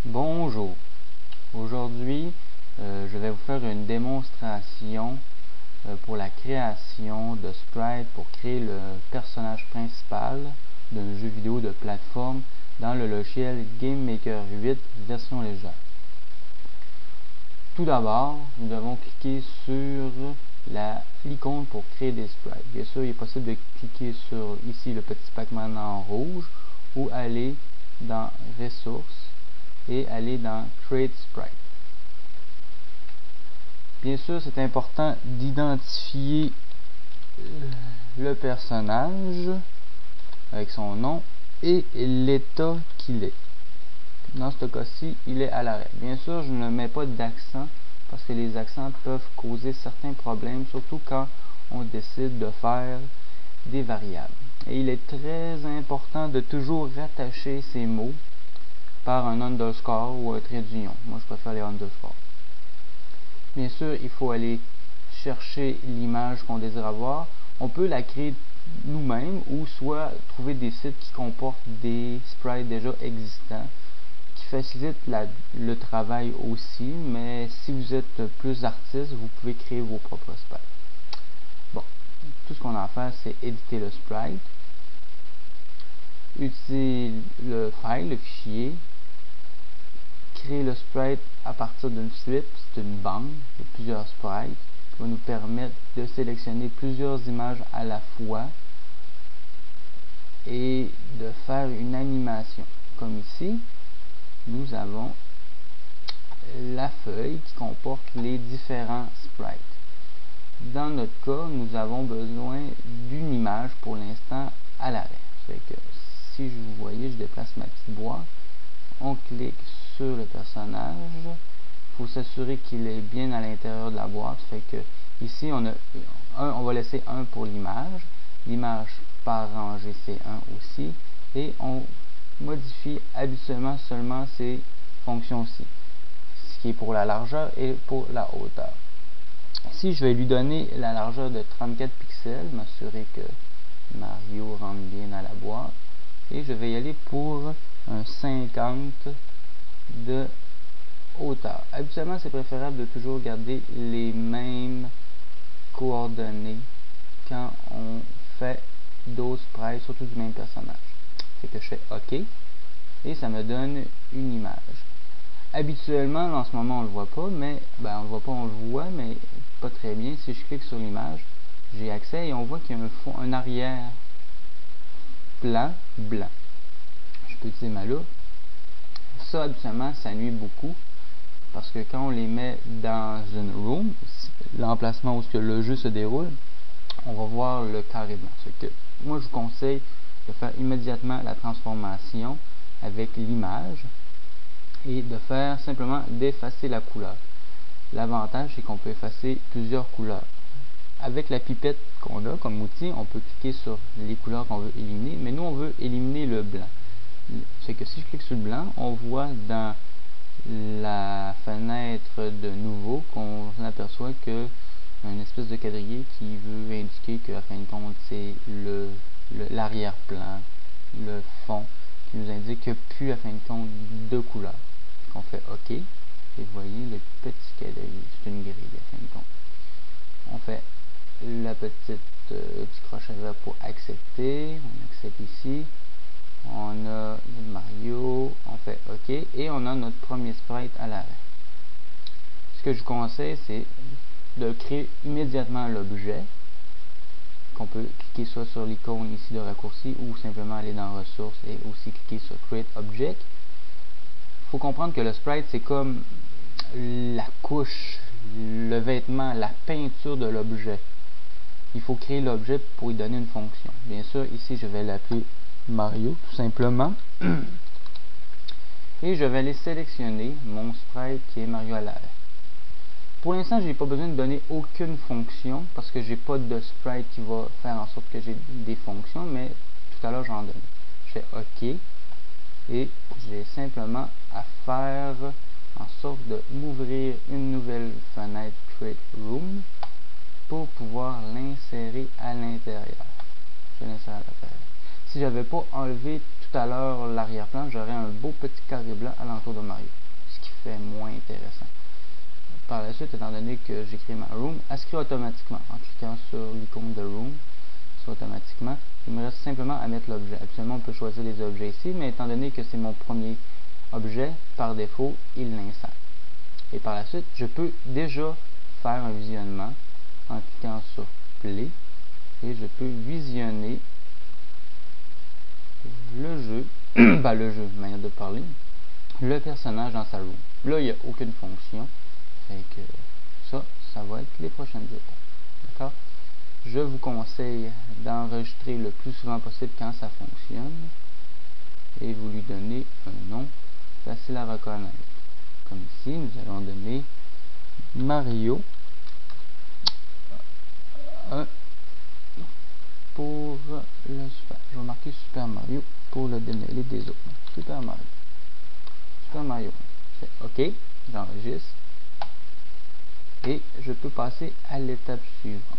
Bonjour, aujourd'hui je vais vous faire une démonstration pour la création de sprites pour créer le personnage principal d'un jeu vidéo de plateforme dans le logiciel GameMaker 8 version légère. Tout d'abord, nous devons cliquer sur l'icône pour créer des sprites. Bien sûr, il est possible de cliquer sur ici le petit Pac-Man en rouge ou aller dans Ressources et aller dans Create Sprite. Bien sûr, c'est important d'identifier le personnage avec son nom et l'état qu'il est. Dans ce cas-ci, il est à l'arrêt. Bien sûr, je ne mets pas d'accent parce que les accents peuvent causer certains problèmes, surtout quand on décide de faire des variables. Et il est très important de toujours rattacher ces mots par un underscore ou un trait d'union. Moi, je préfère les underscores. Bien sûr, il faut aller chercher l'image qu'on désire avoir. On peut la créer nous-mêmes ou soit trouver des sites qui comportent des sprites déjà existants qui facilitent le travail aussi, mais si vous êtes plus artiste, vous pouvez créer vos propres sprites. Bon, tout ce qu'on a à faire, c'est éditer le sprite, utiliser le file, le fichier, créer le sprite à partir d'une suite, c'est une banque de plusieurs sprites qui va nous permettre de sélectionner plusieurs images à la fois et de faire une animation. Comme ici, nous avons la feuille qui comporte les différents sprites. Dans notre cas, nous avons besoin d'une image pour l'instant à l'arrêt. C'est que si vous voyez, je déplace ma petite boîte, on clique sur le personnage, il faut s'assurer qu'il est bien à l'intérieur de la boîte, fait que ici on va laisser 1 pour l'image par rangée c'est 1 aussi, et on modifie habituellement seulement ces fonctions-ci, ce qui est pour la largeur et pour la hauteur. Ici je vais lui donner la largeur de 34 pixels, m'assurer que Mario rentre bien dans la boîte, et je vais y aller pour un 50 de hauteur. Habituellement, c'est préférable de toujours garder les mêmes coordonnées quand on fait d'autres sprites, surtout du même personnage. Fait que je fais OK et ça me donne une image. Habituellement, en ce moment, on le voit pas, mais on le voit pas, on le voit, mais pas très bien. Si je clique sur l'image, j'ai accès et on voit qu'il y a un arrière plan blanc. Je peux utiliser ma loupe. Ça, habituellement, ça nuit beaucoup parce que quand on les met dans une room, l'emplacement où le jeu se déroule, on va voir le carré blanc. Que moi, je vous conseille de faire immédiatement la transformation avec l'image et de faire simplement d'effacer la couleur. L'avantage, c'est qu'on peut effacer plusieurs couleurs. Avec la pipette qu'on a comme outil, on peut cliquer sur les couleurs qu'on veut éliminer, mais nous, on veut éliminer le blanc. C'est que si je clique sur le blanc, on voit dans la fenêtre de nouveau qu'on aperçoit que une espèce de quadrillé qui veut indiquer qu'à fin de compte c'est l'arrière-plan, le fond, qui nous indique qu'il n'y a plus à fin de compte de couleur. On fait OK et vous voyez le petit quadrillé, c'est une grille à fin de compte. On fait la petit crochet vert pour accepter, on accepte ici. On a notre Mario, on fait OK et on a notre premier sprite à l'arrêt. Ce que je vous conseille, c'est de créer immédiatement l'objet, qu'on peut cliquer soit sur l'icône ici de raccourci ou simplement aller dans Ressources et aussi cliquer sur Create Object. Il faut comprendre que le sprite, c'est comme la couche, le vêtement, la peinture de l'objet. Il faut créer l'objet pour lui donner une fonction. Bien sûr, ici, je vais l'appeler Mario, tout simplement. Et je vais aller sélectionner mon sprite qui est Mario à l'arrêt. Pour l'instant, je n'ai pas besoin de donner aucune fonction parce que j'ai pas de sprite qui va faire en sorte que j'ai des fonctions, mais tout à l'heure, j'en donne. Je fais OK et j'ai simplement à faire en sorte de m'ouvrir une nouvelle fenêtre Create Room pour pouvoir l'insérer à l'intérieur. Je l'insère à l'intérieur. Si j'avais pas enlevé tout à l'heure l'arrière-plan, j'aurai un beau petit carré blanc alentour de Mario, ce qui fait moins intéressant. Par la suite, étant donné que j'ai créé ma room, elle se crée automatiquement en cliquant sur l'icône de room. Automatiquement, il me reste simplement à mettre l'objet. Habituellement, on peut choisir les objets ici, mais étant donné que c'est mon premier objet, par défaut, il l'insère. Et par la suite, je peux déjà faire un visionnement en cliquant sur Play et je peux visionner le jeu, le jeu, manière de parler, le personnage dans sa room. Là, il n'y a aucune fonction, fait que ça va être les prochaines étapes. D'accord? Je vous conseille d'enregistrer le plus souvent possible quand ça fonctionne et vous lui donnez un nom facile à reconnaître. Comme ici, nous allons donner Mario 1 pour le Super. Je vais marquer Super Mario pour le démêler des autres. Super Mario. Super Mario 1. Je fais OK, j'enregistre et je peux passer à l'étape suivante.